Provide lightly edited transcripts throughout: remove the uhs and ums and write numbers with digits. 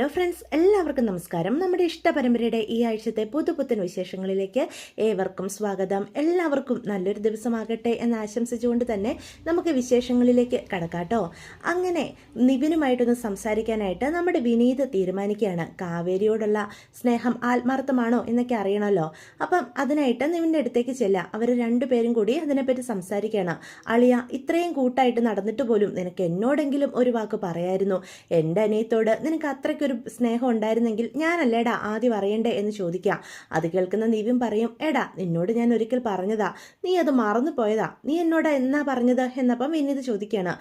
Hello friends, എല്ലാവർക്കും നമസ്കാരം. നമ്മുടെ ഇഷ്ടപരമ്പരയുടെ ഈ ആഴ്ചത്തെ പുതുപുത്തൻ വിശേഷങ്ങളിലേക്ക് ഏവർക്കും സ്വാഗതം. എല്ലാവർക്കും നല്ലൊരു ദിവസമാകട്ടെ എന്ന് ആശംസിച്ചുകൊണ്ട് തന്നെ നമുക്ക് വിശേഷങ്ങളിലേക്ക് കടക്കാട്ടോ. അങ്ങനെ നിവിനുമായിട്ടൊന്ന് സംസാരിക്കാനായിട്ട് നമ്മുടെ വിനീത് തീരുമാനിക്കുകയാണ്. കാവേരിയോടുള്ള സ്നേഹം ആത്മാർത്ഥമാണോ എന്നൊക്കെ അറിയണമല്ലോ. അപ്പം അതിനായിട്ട് നിവിൻ്റെ അടുത്തേക്ക് ചെല്ലുക. അവർ രണ്ടുപേരും കൂടി അതിനെപ്പറ്റി സംസാരിക്കുകയാണ്. അളിയ, ഇത്രയും കൂട്ടായിട്ട് നടന്നിട്ട് പോലും നിനക്ക് എന്നോടെങ്കിലും ഒരു വാക്ക് പറയായിരുന്നു. എൻ്റെ അനിയത്തോട് നിനക്ക് അത്രയ്ക്കൊരു സ്നേഹം ഉണ്ടായിരുന്നെങ്കിൽ ഞാനല്ലേടാ ആദ്യം അറിയണ്ടേ എന്ന് ചോദിക്കുക. അത് കേൾക്കുന്ന നിവിൻ പറയും, എടാ നിന്നോട് ഞാൻ ഒരിക്കൽ പറഞ്ഞതാ, നീ അത് മറന്നു പോയതാ, നീ എന്നോട് എന്നാ പറഞ്ഞത് എന്നപ്പം വിനീത് ചോദിക്കുകയാണ്.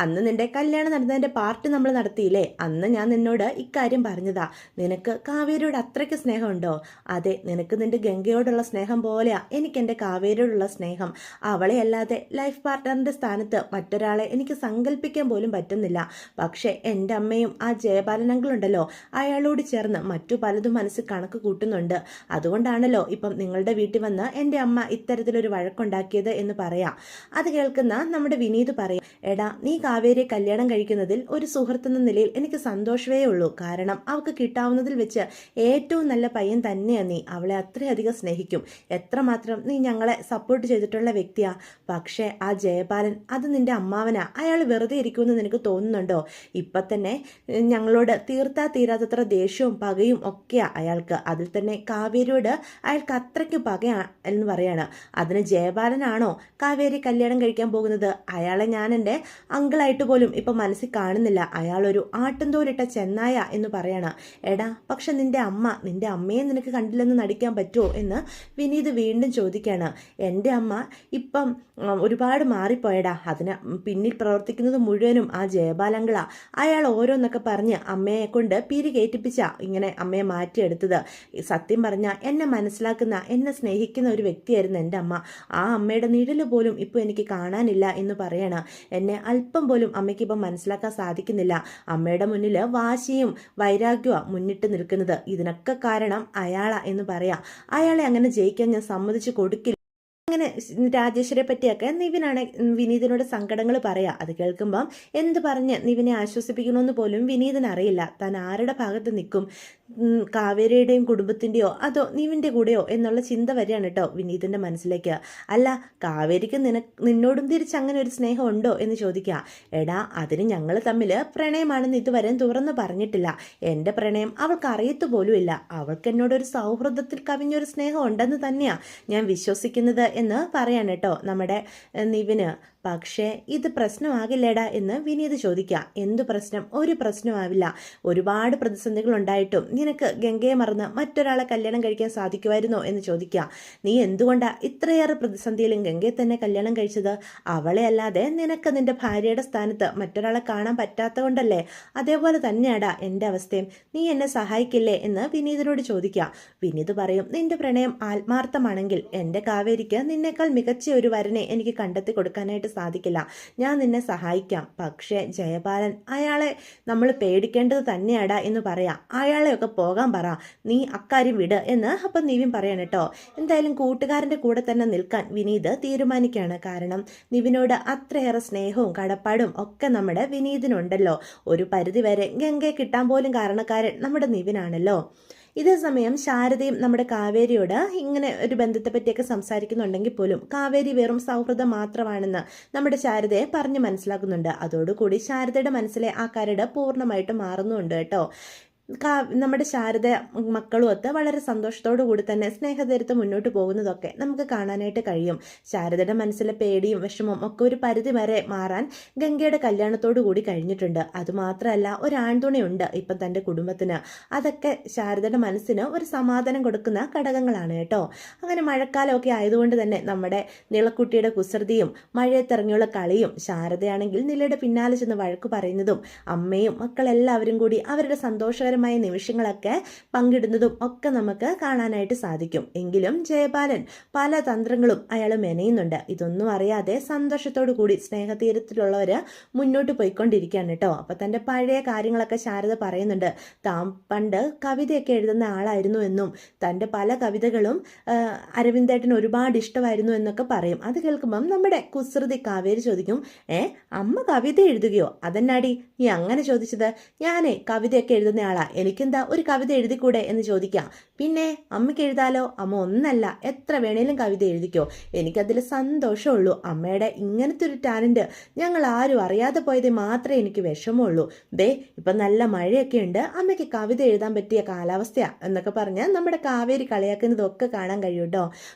അന്ന് നിന്റെ കല്യാണം നടന്നതിൻ്റെ പാർട്ടി നമ്മൾ നടത്തിയില്ലേ, അന്ന് ഞാൻ നിന്നോട് ഇക്കാര്യം പറഞ്ഞതാ. നിനക്ക് കാവേരിയോട് അത്രയ്ക്ക് സ്നേഹമുണ്ടോ? അതെ, നിനക്ക് നിന്റെ ഗംഗയോടുള്ള സ്നേഹം പോലെയാ എനിക്ക് എൻ്റെ കാവേരിയോടുള്ള സ്നേഹം. അവളെ അല്ലാതെ ലൈഫ് പാർട്ട്ണറിൻ്റെ സ്ഥാനത്ത് മറ്റൊരാളെ എനിക്ക് സങ്കല്പിക്കാൻ പോലും പറ്റുന്നില്ല. പക്ഷേ എൻ്റെ അമ്മയും ആ ജയപാലനങ്ങളുണ്ടല്ലോ, അയാളോട് ചേർന്ന് മറ്റു പലതും മനസ്സിൽ കണക്ക് കൂട്ടുന്നുണ്ട്. അതുകൊണ്ടാണല്ലോ ഇപ്പം നിങ്ങളുടെ വീട്ടിൽ വന്ന് എൻ്റെ അമ്മ ഇത്തരത്തിലൊരു വഴക്കുണ്ടാക്കിയത് എന്ന് പറയാം. അത് കേൾക്കുന്ന നമ്മുടെ വിനീത് പറയും, എടാ നീ കാവേരിയെ കല്യാണം കഴിക്കുന്നതിൽ ഒരു സുഹൃത്തെന്ന നിലയിൽ എനിക്ക് സന്തോഷമേ ഉള്ളൂ. കാരണം അവൾക്ക് കിട്ടാവുന്നതിൽ വെച്ച് ഏറ്റവും നല്ല പയ്യൻ തന്നെയാണ് നീ. അവളെ അത്രയധികം സ്നേഹിക്കും. എത്രമാത്രം നീ ഞങ്ങളെ സപ്പോർട്ട് ചെയ്തിട്ടുള്ള വ്യക്തിയാ. പക്ഷേ ആ ജയപാലൻ, അത് നിന്റെ അമ്മാവനാ. അയാൾ വെറുതെ ഇരിക്കുമെന്ന് നിനക്ക് തോന്നുന്നുണ്ടോ? ഇപ്പം തന്നെ ഞങ്ങളോട് തീരാത്തത്ര ദേഷ്യവും പകയും ഒക്കെയാ അയാൾക്ക്. അതിൽ തന്നെ കാവേരിയോട് അയാൾക്ക് അത്രയ്ക്ക് പകയാ എന്ന് പറയാണ്. അതിന് ജയപാലനാണോ കാവേരി കല്യാണം കഴിക്കാൻ പോകുന്നത്? അയാളെ ഞാൻ എൻ്റെ അങ്കിളായിട്ട് പോലും ഇപ്പം മനസ്സിൽ കാണുന്നില്ല. അയാളൊരു ആട്ടുംതോലിട്ട ചെന്നായ എന്ന് പറയാണ്. എടാ, പക്ഷെ നിന്റെ അമ്മയെ നിനക്ക് കണ്ടില്ലെന്ന് നടിക്കാൻ പറ്റുമോ എന്ന് വിനീത് വീണ്ടും ചോദിക്കുകയാണ്. എൻ്റെ അമ്മ ഇപ്പം ഒരുപാട് മാറിപ്പോയടാ. അതിന് പിന്നിൽ പ്രവർത്തിക്കുന്നത് മുഴുവനും ആ ജയപാലങ്കളാ. അയാൾ ഓരോന്നൊക്കെ പറഞ്ഞ് അമ്മയെ കൊണ്ട് പിരി കയറ്റിപ്പിച്ച ഇങ്ങനെ അമ്മയെ മാറ്റിയെടുത്തത്. സത്യം പറഞ്ഞാൽ എന്നെ മനസ്സിലാക്കുന്ന, എന്നെ സ്നേഹിക്കുന്ന ഒരു വ്യക്തിയായിരുന്നു എൻ്റെ അമ്മ. ആ അമ്മയുടെ നിഴല് പോലും ഇപ്പോൾ എനിക്ക് കാണാനില്ല എന്ന് പറയണം. എന്നെ അല്പം പോലും അമ്മയ്ക്ക് ഇപ്പം മനസ്സിലാക്കാൻ സാധിക്കുന്നില്ല. അമ്മയുടെ മുന്നിൽ വാശിയും വൈരാഗ്യവും മുന്നിട്ട് നിൽക്കുന്നത്. ഇതിനൊക്കെ കാരണം അയാളാ എന്ന് പറയാം. അയാളെ അങ്ങനെ ജയിക്കാൻ ഞാൻ സമ്മതിച്ചു കൊടുക്കില്ല. അങ്ങനെ രാജേശ്വരെ പറ്റിയൊക്കെ നിവിനാണ് വിനീതിനോട് സങ്കടങ്ങൾ പറയാം. അത് കേൾക്കുമ്പം എന്ത് പറഞ്ഞ് നിവിനെ ആശ്വസിപ്പിക്കണമെന്ന് പോലും വിനീതിന് അറിയില്ല. താൻ ആരുടെ ഭാഗത്ത് നിൽക്കും, കാവേരിയുടെയും കുടുംബത്തിൻ്റെയോ അതോ നിവിൻ്റെ കൂടെയോ എന്നുള്ള ചിന്ത വരികയാണ് കേട്ടോ വിനീതിൻ്റെ മനസ്സിലേക്ക്. അല്ല, കാവേരിക്ക് നിന്നോടും തിരിച്ച് അങ്ങനെ ഒരു സ്നേഹം ഉണ്ടോ എന്ന് ചോദിക്കുക. എടാ, അതിന് ഞങ്ങൾ തമ്മിൽ പ്രണയമാണെന്ന് ഇതുവരെ തുറന്നു പറഞ്ഞിട്ടില്ല. എൻ്റെ പ്രണയം അവൾക്ക് അറിയത്തു പോലുമില്ല. അവൾക്ക് എന്നോടൊരു സൗഹൃദത്തിൽ കവിഞ്ഞൊരു സ്നേഹം ഉണ്ടെന്ന് തന്നെയാണ് ഞാൻ വിശ്വസിക്കുന്നത് എന്ന് പറയാൻ കേട്ടോ നമ്മുടെ നിവിന്. പക്ഷേ ഇത് പ്രശ്നമാകില്ലേടാ എന്ന് വിനീത് ചോദിക്കുക. എന്തു പ്രശ്നം? ഒരു പ്രശ്നമാവില്ല. ഒരുപാട് പ്രതിസന്ധികൾ ഉണ്ടായിട്ടും നിനക്ക് ഗംഗയെ മറന്ന് മറ്റൊരാളെ കല്യാണം കഴിക്കാൻ സാധിക്കുമായിരുന്നോ എന്ന് ചോദിക്കുക. നീ എന്തുകൊണ്ടാണ് ഇത്രയേറെ പ്രതിസന്ധിയിലും ഗംഗയെ തന്നെ കല്യാണം കഴിച്ചത്? അവളെ അല്ലാതെ നിനക്ക് നിന്റെ ഭാര്യയുടെ സ്ഥാനത്ത് മറ്റൊരാളെ കാണാൻ പറ്റാത്ത കൊണ്ടല്ലേ? അതേപോലെ തന്നെയാടാ എൻ്റെ അവസ്ഥയും. നീ എന്നെ സഹായിക്കില്ലേ എന്ന് വിനീതിനോട് ചോദിക്കുക. വിനീത് പറയും, നിന്റെ പ്രണയം ആത്മാർത്ഥമാണെങ്കിൽ എൻ്റെ കാവേരിക്ക് നിന്നേക്കാൾ മികച്ച ഒരു വരനെ എനിക്ക് കണ്ടെത്തി കൊടുക്കാനായിട്ട് സാധിക്കില്ല. ഞാൻ നിന്നെ സഹായിക്കാം. പക്ഷേ ജയപാലൻ, അയാളെ നമ്മൾ പേടിക്കേണ്ടത് തന്നെയാടാ എന്ന് പറയാം. അയാളെയൊക്കെ പോകാൻ പറ, നീ അക്കാര്യം വിട് എന്ന് അപ്പം നിവിൻ പറയണം കേട്ടോ. എന്തായാലും കൂട്ടുകാരൻ്റെ കൂടെ തന്നെ നിൽക്കാൻ വിനീത് തീരുമാനിക്കുകയാണ്. കാരണം നിവിനോട് അത്രയേറെ സ്നേഹവും കടപ്പാടും ഒക്കെ നമ്മുടെ വിനീതിനുണ്ടല്ലോ. ഒരു പരിധിവരെ ഗംഗയെ കിട്ടാൻ പോലും കാരണക്കാരൻ നമ്മുടെ നിവിനാണല്ലോ. ഇതേ സമയം ശാരദയും നമ്മുടെ കാവേരിയോട് ഇങ്ങനെ ഒരു ബന്ധത്തെ പറ്റിയൊക്കെ സംസാരിക്കുന്നുണ്ടെങ്കിൽ പോലും കാവേരി വെറും സൗഹൃദം മാത്രമാണെന്ന് നമ്മുടെ ശാരദയെ പറഞ്ഞ് മനസ്സിലാക്കുന്നുണ്ട്. അതോടുകൂടി ശാരദയുടെ മനസ്സിലെ ആ കരട് പൂർണ്ണമായിട്ട് മാറുന്നുണ്ട് കേട്ടോ. നമ്മുടെ ശാരദ മക്കളുമൊത്ത് വളരെ സന്തോഷത്തോടു കൂടി തന്നെ സ്നേഹതീരത്ത് മുന്നോട്ട് പോകുന്നതൊക്കെ നമുക്ക് കാണാനായിട്ട് കഴിയും. ശാരദയുടെ മനസ്സിലെ പേടിയും വിഷമവും ഒക്കെ ഒരു പരിധി വരെ മാറാൻ ഗംഗയുടെ കല്യാണത്തോടു കൂടി കഴിഞ്ഞിട്ടുണ്ട്. അതുമാത്രമല്ല, ഒരു ആൺതുണയുണ്ട് ഇപ്പം തൻ്റെ കുടുംബത്തിന്. അതൊക്കെ ശാരദയുടെ മനസ്സിന് ഒരു സമാധാനം കൊടുക്കുന്ന ഘടകങ്ങളാണ് കേട്ടോ. അങ്ങനെ മഴക്കാലമൊക്കെ ആയതുകൊണ്ട് തന്നെ നമ്മുടെ നിളക്കുട്ടിയുടെ കുസൃതിയും മഴയത്തിറങ്ങിയുള്ള കളിയും, ശാരദയാണെങ്കിൽ നിലയുടെ പിന്നാലെ ചെന്ന് വഴക്ക് പറയുന്നതും, അമ്മയും മക്കളെല്ലാവരും കൂടി അവരുടെ സന്തോഷകരമായ സന്തോഷകരമായ നിമിഷങ്ങളൊക്കെ പങ്കിടുന്നതും ഒക്കെ നമുക്ക് കാണാനായിട്ട് സാധിക്കും. എങ്കിലും ജയപാലൻ പല തന്ത്രങ്ങളും അയാൾ മെനയുന്നുണ്ട്. ഇതൊന്നും അറിയാതെ സന്തോഷത്തോടു കൂടി സ്നേഹതീരത്തിലുള്ളവര് മുന്നോട്ട് പോയിക്കൊണ്ടിരിക്കുകയാണ് കേട്ടോ. അപ്പൊ തന്റെ പഴയ കാര്യങ്ങളൊക്കെ ശാരദ പറയുന്നുണ്ട്. താൻ പണ്ട് കവിതയൊക്കെ എഴുതുന്ന ആളായിരുന്നു എന്നും തന്റെ പല കവിതകളും അരവിന്ദേട്ടന് ഒരുപാട് ഇഷ്ടമായിരുന്നു എന്നൊക്കെ പറയും. അത് കേൾക്കുമ്പം നമ്മുടെ കുസൃതി കാവേരി ചോദിക്കും, അമ്മ കവിത എഴുതുകയോ? അതെന്നാടി നീ അങ്ങനെ ചോദിച്ചത്? ഞാനേ കവിതയൊക്കെ എഴുതുന്ന ആളാ, എനിക്കെന്താ ഒരു കവിത എഴുതിക്കൂടെ എന്ന് ചോദിക്കാം. പിന്നെ അമ്മയ്ക്ക് എഴുതാലോ, അമ്മ ഒന്നല്ല എത്ര വേണേലും കവിത എഴുതിക്കോ, എനിക്കതിൽ സന്തോഷമുള്ളൂ. അമ്മയുടെ ഇങ്ങനത്തെ ഒരു ടാലന്റ് ഞങ്ങൾ ആരും അറിയാതെ പോയത് മാത്രമേ എനിക്ക് വിഷമമുള്ളൂ. ദേ ഇപ്പം നല്ല മഴയൊക്കെ ഉണ്ട്, അമ്മയ്ക്ക് കവിത എഴുതാൻ പറ്റിയ കാലാവസ്ഥയാ എന്നൊക്കെ പറഞ്ഞ് നമ്മുടെ കാവേരി കളിയാക്കുന്നതൊക്കെ കാണാൻ കഴിയും കേട്ടോ.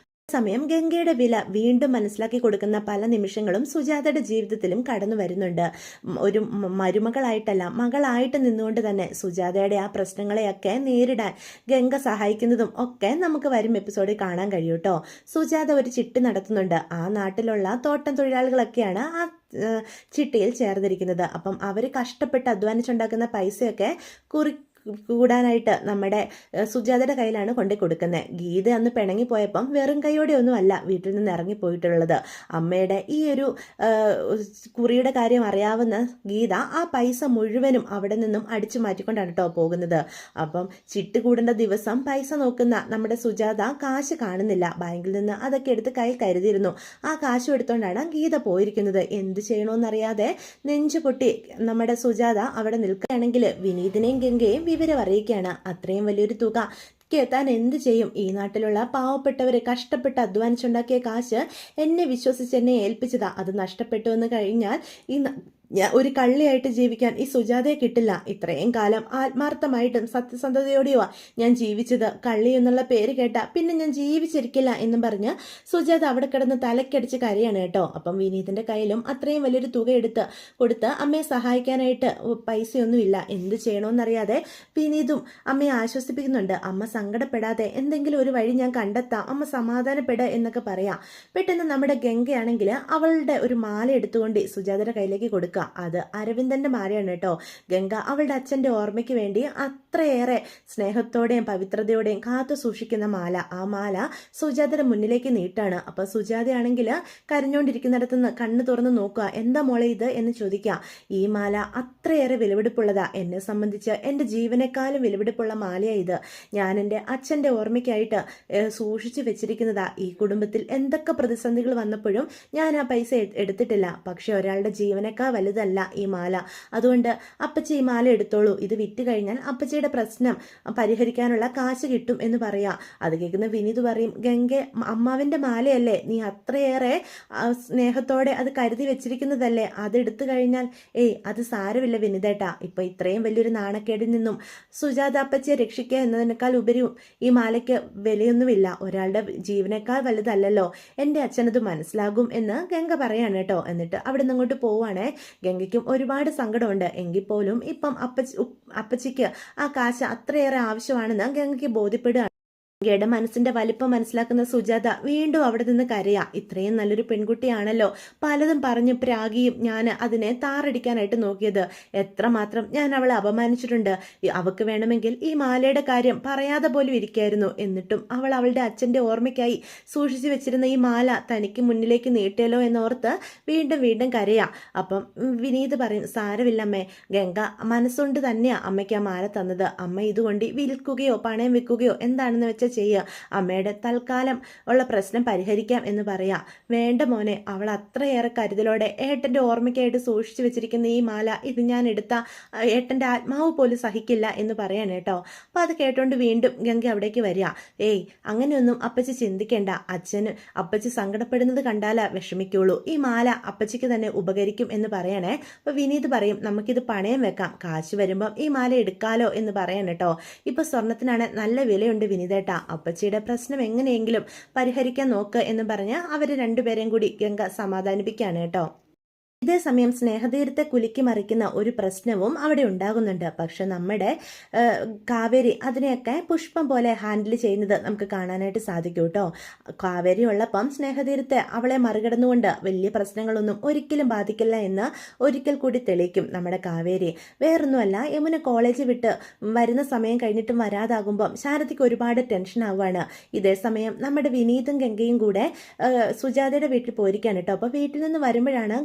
സമയം ഗംഗയുടെ വില വീണ്ടും മനസ്സിലാക്കി കൊടുക്കുന്ന പല നിമിഷങ്ങളും സുജാതയുടെ ജീവിതത്തിലും കടന്നു വരുന്നുണ്ട്. ഒരു മരുമകളായിട്ടല്ല മകളായിട്ട് നിന്നുകൊണ്ട് തന്നെ സുജാതയുടെ ആ പ്രശ്നങ്ങളെയൊക്കെ നേരിടാൻ ഗംഗ സഹായിക്കുന്നതും ഒക്കെ നമുക്ക് വരും എപ്പിസോഡിൽ കാണാൻ കഴിയും കേട്ടോ. സുജാത ഒരു ചിട്ടി നടത്തുന്നുണ്ട്. ആ നാട്ടിലുള്ള തോട്ടം തൊഴിലാളികളൊക്കെയാണ് ആ ചിട്ടിയിൽ ചേർന്നിരിക്കുന്നത്. അപ്പം അവർ കഷ്ടപ്പെട്ട് അധ്വാനിച്ചുണ്ടാക്കുന്ന പൈസയൊക്കെ കൂടാനായിട്ട് നമ്മുടെ സുജാതയുടെ കയ്യിലാണ് കൊണ്ടു കൊടുക്കുന്നത്. ഗീത അന്ന് പിണങ്ങിപ്പോയപ്പം വെറും കൈയോടെ ഒന്നും അല്ല വീട്ടിൽ നിന്ന് ഇറങ്ങിപ്പോയിട്ടുള്ളത്. അമ്മയുടെ ഈ ഒരു കുറിയുടെ കാര്യം അറിയാവുന്ന ഗീത ആ പൈസ മുഴുവനും അവിടെ നിന്നും അടിച്ചു മാറ്റിക്കൊണ്ടാണ് കേട്ടോ പോകുന്നത്. അപ്പം ചിട്ട് കൂടേണ്ട ദിവസം പൈസ നോക്കുന്ന നമ്മുടെ സുജാത കാശ് കാണുന്നില്ല. ബാങ്കിൽ നിന്ന് അതൊക്കെ എടുത്ത് കൈ കരുതിയിരുന്നു. ആ കാശും എടുത്തുകൊണ്ടാണ് ഗീത പോയിരിക്കുന്നത്. എന്ത് ചെയ്യണമെന്നറിയാതെ നെഞ്ചു പൊട്ടി നമ്മുടെ സുജാത അവിടെ നിൽക്കുകയാണെങ്കിൽ വിനീതിനെയും ഗംഗയെയും വിവരം അറിയിക്കുകയാണ്. അത്രയും വലിയൊരു തുക താൻ എന്ത് ചെയ്യും? ഈ നാട്ടിലുള്ള പാവപ്പെട്ടവരെ കഷ്ടപ്പെട്ട് അധ്വാനിച്ചുണ്ടാക്കിയ കാശ് എന്നെ വിശ്വസിച്ച് എന്നെ ഏൽപ്പിച്ചതാ. അത് നഷ്ടപ്പെട്ടു എന്ന് കഴിഞ്ഞാൽ ഒരു കള്ളിയായിട്ട് ജീവിക്കാൻ ഈ സുജാതയെ കിട്ടില്ല. ഇത്രയും കാലം ആത്മാർത്ഥമായിട്ടും സത്യസന്ധതയോടെയോ ഞാൻ ജീവിച്ചത്. കള്ളി എന്നുള്ള പേര് കേട്ട പിന്നെ ഞാൻ ജീവിച്ചിരിക്കില്ല എന്നും പറഞ്ഞ് സുജാത അവിടെ കിടന്ന് തലക്കടിച്ച് കരയാണ് കേട്ടോ. അപ്പം വിനീതിന്റെ കയ്യിലും അത്രയും വലിയൊരു തുക കൊടുത്ത് അമ്മയെ സഹായിക്കാനായിട്ട് പൈസയൊന്നുമില്ല. എന്ത് ചെയ്യണമെന്നറിയാതെ വിനീതും അമ്മയെ ആശ്വസിപ്പിക്കുന്നുണ്ട്. അമ്മ സങ്കടപ്പെടാതെ എന്തെങ്കിലും ഒരു വഴി ഞാൻ കണ്ടെത്താം, അമ്മ സമാധാനപ്പെട എന്നൊക്കെ പറയാം. പെട്ടെന്ന് നമ്മുടെ ഗംഗയാണെങ്കിൽ അവളുടെ ഒരു മാല എടുത്തുകൊണ്ട് സുജാതയുടെ കയ്യിലേക്ക് കൊടുക്കുക. അത് അരവിന്ദന്റെ മാലയാണ് കേട്ടോ. ഗംഗ അവളുടെ അച്ഛന്റെ ഓർമ്മയ്ക്ക് വേണ്ടി അത്രയേറെ സ്നേഹത്തോടെയും പവിത്രതയോടെയും കാത്തു സൂക്ഷിക്കുന്ന മാല. ആ മാല സുജാതയുടെ മുന്നിലേക്ക് നീട്ടാണ്. അപ്പൊ സുജാതയാണെങ്കിൽ കരഞ്ഞോണ്ടിരിക്കുന്നിടത്ത് നിന്ന് കണ്ണ് തുറന്ന് നോക്കുക. എന്താ മോളെ ഇത് എന്ന് ചോദിക്കാം. ഈ മാല അത്രയേറെ വിലപിടിപ്പുള്ളതാ. എന്നെ സംബന്ധിച്ച് എൻ്റെ ജീവനേക്കാളും വിലപിടിപ്പുള്ള മാലയാ ഇത്. ഞാൻ എൻ്റെ അച്ഛൻ്റെ ഓർമ്മയ്ക്കായിട്ട് സൂക്ഷിച്ചു വെച്ചിരിക്കുന്നതാ. ഈ കുടുംബത്തിൽ എന്തൊക്കെ പ്രതിസന്ധികൾ വന്നപ്പോഴും ഞാൻ ആ പൈസ എടുത്തിട്ടില്ല. പക്ഷെ ഒരാളുടെ ജീവനേക്കാൾ വലുതല്ല ഈ മാല. അതുകൊണ്ട് അപ്പച്ചി ഈ മാല എടുത്തോളൂ. ഇത് വിറ്റ് കഴിഞ്ഞാൽ അപ്പച്ചിയുടെ പ്രശ്നം പരിഹരിക്കാനുള്ള കാശ് കിട്ടും എന്ന് പറയാ. അത് കേൾക്കുന്ന വിനീത് പറയും, ഗംഗ അമ്മാവിന്റെ മാലയല്ലേ, നീ അത്രയേറെ സ്നേഹത്തോടെ അത് കരുതി വെച്ചിരിക്കുന്നതല്ലേ, അതെടുത്തു കഴിഞ്ഞാൽ അത് സാരമില്ല വിനീതേട്ടാ. ഇപ്പൊ ഇത്രയും വലിയൊരു നാണക്കേടിൽ നിന്നും സുജാത അപ്പച്ചിയെ രക്ഷിക്കുക എന്നതിനേക്കാൾ ഉപരി ഈ മാലയ്ക്ക് വിലയൊന്നുമില്ല. ഒരാളുടെ ജീവനേക്കാൾ വലുതല്ലല്ലോ. എൻ്റെ അച്ഛനത് മനസ്സിലാകും എന്ന് ഗംഗ പറയാണ് കേട്ടോ. എന്നിട്ട് അവിടെ നിന്ന് അങ്ങോട്ട് പോവാണേ. ഗംഗയ്ക്കും ഒരുപാട് സങ്കടമുണ്ട്. എങ്കിൽ പോലും ഇപ്പം അപ്പച്ചിക്ക് ആ കാശ് അത്രയേറെ ആവശ്യമാണെന്ന് ഗംഗയ്ക്ക് ബോധ്യപ്പെടുക. ഗംഗയുടെ മനസ്സിന്റെ വലിപ്പം മനസ്സിലാക്കുന്ന സുജാത വീണ്ടും അവിടെ നിന്ന് കരയാ. ഇത്രയും നല്ലൊരു പെൺകുട്ടിയാണല്ലോ, പലതും പറഞ്ഞു പ്രാഗിയും ഞാൻ അതിനെ താറടിക്കാനായിട്ട് നോക്കിയത്. എത്രമാത്രം ഞാൻ അവളെ അപമാനിച്ചിട്ടുണ്ട്. അവൾക്ക് വേണമെങ്കിൽ ഈ മാലയുടെ കാര്യം പറയാതെ പോലും ഇരിക്കായിരുന്നു. എന്നിട്ടും അവൾ അവളുടെ അച്ഛന്റെ ഓർമ്മയ്ക്കായി സൂക്ഷിച്ചു വെച്ചിരുന്ന ഈ മാല തനിക്ക് മുന്നിലേക്ക് നീട്ടിയല്ലോ എന്നോർത്ത് വീണ്ടും വീണ്ടും കരയാ. അപ്പം വിനീത് പറയും, സാരമില്ലമ്മേ, ഗംഗ മനസ്സുകൊണ്ട് തന്നെയാ അമ്മയ്ക്ക് ആ മാല തന്നത്. അമ്മ ഇതുകൊണ്ട് വിൽക്കുകയോ പണയം വെക്കുകയോ എന്താണെന്ന് വെച്ചാൽ ചെയ്യുക. അമ്മയുടെ തൽക്കാലം ഉള്ള പ്രശ്നം പരിഹരിക്കാം എന്ന് പറയാം. വേണ്ട മോനെ, അവൾ അത്രയേറെ കരുതലോടെ ഏട്ടന്റെ ഓർമ്മയ്ക്കായിട്ട് സൂക്ഷിച്ചു വെച്ചിരിക്കുന്ന ഈ മാല ഇത് ഞാൻ എടുത്ത ഏട്ടന്റെ ആത്മാവ് പോലും സഹിക്കില്ല എന്ന് പറയാണ് കേട്ടോ. അപ്പൊ അത് കേട്ടോണ്ട് വീണ്ടും ഗംഗ അവിടേക്ക് വരിക. അങ്ങനെയൊന്നും അപ്പച്ചി ചിന്തിക്കേണ്ട. അപ്പച്ചി സങ്കടപ്പെടുന്നത് കണ്ടാലാ വിഷമിക്കുള്ളൂ. ഈ മാല അപ്പച്ചിക്ക് തന്നെ ഉപകരിക്കും എന്ന് പറയണേ. അപ്പൊ വിനീത് പറയും, നമുക്കിത് പണയം വെക്കാം, കാശ് വരുമ്പം ഈ മാല എടുക്കാലോ എന്ന് പറയാൻ കേട്ടോ. ഇപ്പൊ സ്വർണത്തിനാണ് നല്ല വിലയുണ്ട് വിനീതേട്ടാ. അപ്പച്ചിയുടെ പ്രശ്നം എങ്ങനെയെങ്കിലും പരിഹരിക്കാൻ നോക്ക് എന്ന് പറഞ്ഞ് അവർ രണ്ടുപേരെയും കൂടി ഗംഗ സമാധാനിപ്പിക്കുകയാണ് കേട്ടോ. ഇതേ സമയം സ്നേഹതീരത്തെ കുലുക്കി മറിക്കുന്ന ഒരു പ്രശ്നവും അവിടെ ഉണ്ടാകുന്നുണ്ട്. പക്ഷെ നമ്മുടെ കാവേരി അതിനെയൊക്കെ പുഷ്പം പോലെ ഹാൻഡിൽ ചെയ്യുന്നത് നമുക്ക് കാണാനായിട്ട് സാധിക്കും കേട്ടോ. കാവേരി ഉള്ളപ്പം സ്നേഹതീരത്തെ അവളെ മറികടന്നുകൊണ്ട് വലിയ പ്രശ്നങ്ങളൊന്നും ഒരിക്കലും ബാധിക്കില്ല എന്ന് ഒരിക്കൽ കൂടി തെളിയിക്കും നമ്മുടെ കാവേരി. വേറൊന്നുമല്ല, യമുന കോളേജ് വിട്ട് വരുന്ന സമയം കഴിഞ്ഞിട്ടും വരാതാകുമ്പം ശാരദയ്ക്ക് ഒരുപാട് ടെൻഷൻ ആവുകയാണ്. ഇതേ സമയം നമ്മുടെ വിനീതും ഗംഗയും കൂടെ സുജാതയുടെ വീട്ടിൽ പോയിരിക്കുകയാണ് കേട്ടോ. അപ്പോൾ വീട്ടിൽ നിന്ന് വരുമ്പോഴാണ്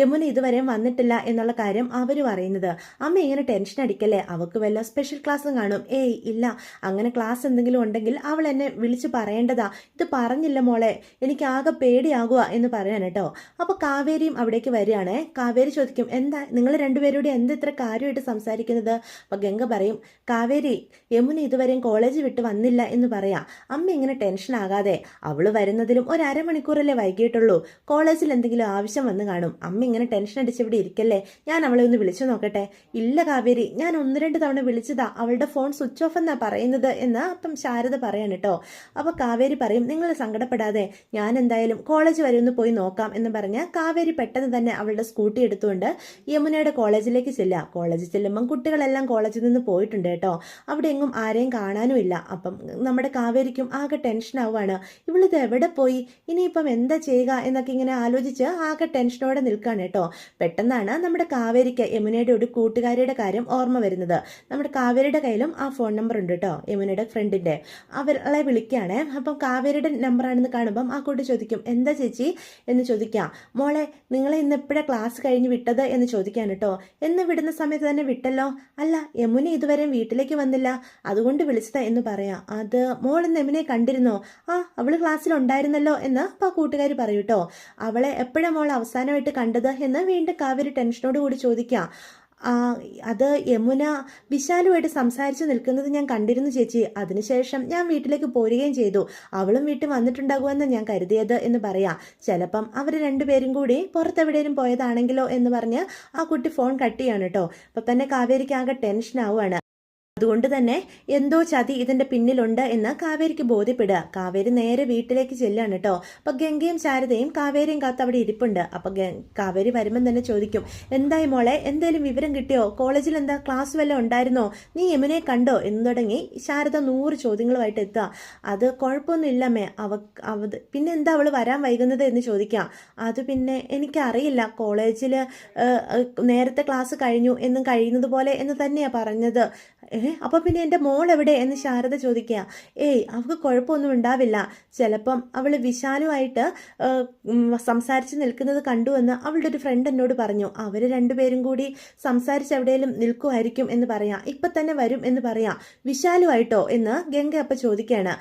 യമുന ഇതുവരെയും വന്നിട്ടില്ല എന്നുള്ള കാര്യം അവർ പറയുന്നത്. അമ്മ ഇങ്ങനെ ടെൻഷൻ അടിക്കല്ലേ, അവൾക്ക് വല്ല സ്പെഷ്യൽ ക്ലാസ്സും കാണും. ഏയ് ഇല്ല, അങ്ങനെ ക്ലാസ് എന്തെങ്കിലും ഉണ്ടെങ്കിൽ അവൾ എന്നെ വിളിച്ച് പറയേണ്ടതാ. ഇത് പറഞ്ഞില്ല മോളെ, എനിക്ക് ആകെ പേടിയാകുക എന്ന് പറയാൻ കേട്ടോ. അപ്പോൾ കാവേരിയും അവിടേക്ക് വരികയാണേ. കാവേരി ചോദിക്കും, എന്താ നിങ്ങൾ രണ്ടുപേരോട് എന്താ ഇത്ര കാര്യമായിട്ട് സംസാരിക്കുന്നത്? അപ്പോൾ ഗംഗ പറയും, കാവേരി, യമുന ഇതുവരെയും കോളേജ് വിട്ട് വന്നില്ല എന്ന് പറയാം. അമ്മ ഇങ്ങനെ ടെൻഷൻ ആകാതെ, അവൾ വരുന്നതിലും ഒരു അരമണിക്കൂറല്ലേ വൈകിട്ടുള്ളൂ. കോളേജിൽ എന്തെങ്കിലും ആവശ്യം വന്ന് കാണും. അമ്മ ഇങ്ങനെ ടെൻഷൻ അടിച്ചിവിടെ ഇരിക്കല്ലേ, ഞാൻ അവളെ ഒന്ന് വിളിച്ചു നോക്കട്ടെ. ഇല്ല കാവേരി, ഞാൻ 1-2 തവണ വിളിച്ചതാ, അവളുടെ ഫോൺ സ്വിച്ച് ഓഫ് എന്നാ പറയുന്നത് എന്ന് അപ്പം ശാരദ പറയാണ് കേട്ടോ. അപ്പോൾ കാവേരി പറയും, നിങ്ങൾ സങ്കടപ്പെടാതെ, ഞാൻ എന്തായാലും കോളേജ് വരെ ഒന്ന് പോയി നോക്കാം എന്ന് പറഞ്ഞ് കാവേരി പെട്ടെന്ന് തന്നെ അവളുടെ സ്കൂട്ടി എടുത്തുകൊണ്ട് യമുനയുടെ കോളേജിലേക്ക് ചെല്ലുക. കോളേജിൽ ചെല്ലുമ്പം കുട്ടികളെല്ലാം കോളേജിൽ നിന്ന് പോയിട്ടുണ്ട് കേട്ടോ. അവിടെ എങ്ങും ആരെയും കാണാനും ഇല്ല. അപ്പം നമ്മുടെ കാവേരിക്കും ആകെ ടെൻഷൻ ആവുകയാണ്. ഇവളിത് എവിടെ പോയി, ഇനിയിപ്പം എന്താ ചെയ്യുക എന്നൊക്കെ ഇങ്ങനെ ആലോചിച്ച് ആകെ ടെൻഷനോടെ നിൽക്കുകയാണ് കേട്ടോ. പെട്ടെന്നാണ് നമ്മുടെ കാവേരിക്ക് യമുനയുടെ ഒരു കൂട്ടുകാരിയുടെ കാര്യം ഓർമ്മ വരുന്നത്. നമ്മുടെ കാവേരിയുടെ കയ്യിലും ആ ഫോൺ നമ്പർ ഉണ്ട് കേട്ടോ, യമുനയുടെ ഫ്രണ്ടിന്റെ. അവളെ വിളിക്കുകയാണേ. അപ്പം കാവേരിയുടെ നമ്പറാണെന്ന് കാണുമ്പം ആ കുട്ടി ചോദിക്കും, എന്താ ചേച്ചി എന്ന് ചോദിക്കാം. മോളെ, നിങ്ങളെ ഇന്ന് എപ്പോഴാണ് ക്ലാസ് കഴിഞ്ഞ് വിട്ടത് എന്ന് ചോദിക്കാൻ കേട്ടോ. എന്ന് വിടുന്ന സമയത്ത് തന്നെ വിട്ടല്ലോ. അല്ല, യമുന ഇതുവരെയും വീട്ടിലേക്ക് വന്നില്ല, അതുകൊണ്ട് വിളിച്ചതാ എന്ന് പറയാം. അത് മോൾ ഇന്ന് യമുനയെ കണ്ടിരുന്നോ? ആ, അവള് ക്ലാസ്സിലുണ്ടായിരുന്നല്ലോ എന്ന് അപ്പോൾ ആ കൂട്ടുകാർ പറയൂ കേട്ടോ. അവളെ എപ്പോഴാണ് മോൾ അവസാനമായിട്ട് കണ്ടത് എന്ന് വീണ്ടും കാവേരി ടെൻഷനോട് കൂടി ചോദിക്കാം. അത് യമുന വിശാലുമായിട്ട് സംസാരിച്ച് നിൽക്കുന്നത് ഞാൻ കണ്ടിരുന്നു ചേച്ചി. അതിനുശേഷം ഞാൻ വീട്ടിലേക്ക് പോരുകയും ചെയ്തു. അവളും വീട്ടിൽ വന്നിട്ടുണ്ടാകുമെന്ന് ഞാൻ കരുതിയത് എന്ന് പറയാം. ചിലപ്പം അവർ രണ്ടുപേരും കൂടി പുറത്തെവിടെയും പോയതാണെങ്കിലോ എന്ന് പറഞ്ഞ് ആ കുട്ടി ഫോൺ കട്ട് ചെയ്യാണ് കേട്ടോ. അപ്പം തന്നെ കാവേരിക്ക് ആകെ ടെൻഷൻ ആവുകയാണ്. അതുകൊണ്ട് തന്നെ എന്തോ ചതി ഇതിന്റെ പിന്നിലുണ്ട് എന്ന് കാവേരിക്ക് ബോധ്യപ്പെടുക. കാവേരി നേരെ വീട്ടിലേക്ക് ചെല്ലാണ് കേട്ടോ. അപ്പൊ ഗംഗയും ശാരദയും കാവേരിയും കാത്ത് അവിടെ ഇരിപ്പുണ്ട്. അപ്പൊ കാവേരി വരുമ്പം തന്നെ ചോദിക്കും, എന്തായി മോളെ, എന്തേലും വിവരം കിട്ടിയോ? കോളേജിൽ എന്താ ക്ലാസ് വല്ലതും ഉണ്ടായിരുന്നോ? നീ യമുനയെ കണ്ടോ എന്ന് തുടങ്ങി ശാരദ 100 ചോദ്യങ്ങളുമായിട്ട് എത്തുക. അത് കുഴപ്പമൊന്നും ഇല്ലമ്മേ, പിന്നെ എന്താ അവള് വരാൻ വൈകുന്നത് എന്ന് ചോദിക്കാം. അത് പിന്നെ എനിക്കറിയില്ല, കോളേജിൽ നേരത്തെ ക്ലാസ് കഴിഞ്ഞു എന്നും കഴിയുന്നത് പോലെ എന്ന് തന്നെയാ പറഞ്ഞത്. അപ്പോൾ പിന്നെ എൻ്റെ മോൾ എവിടെ എന്ന് ശാരദ ചോദിക്കുക. ഏയ്, അവൾക്ക് കുഴപ്പമൊന്നും ഉണ്ടാവില്ല. ചിലപ്പം അവൾ വിശാലുമായിട്ട് സംസാരിച്ച് നിൽക്കുന്നത് കണ്ടുവെന്ന് അവളുടെ ഒരു ഫ്രണ്ട് എന്നോട് പറഞ്ഞു. അവർ രണ്ടുപേരും കൂടി സംസാരിച്ച് എവിടെയെങ്കിലും നിൽക്കുമായിരിക്കും എന്ന് പറയാം. ഇപ്പം തന്നെ വരും എന്ന് പറയാം. വിശാലുമായിട്ടോ എന്ന് ഗംഗ അപ്പം ചോദിക്കുകയാണ്.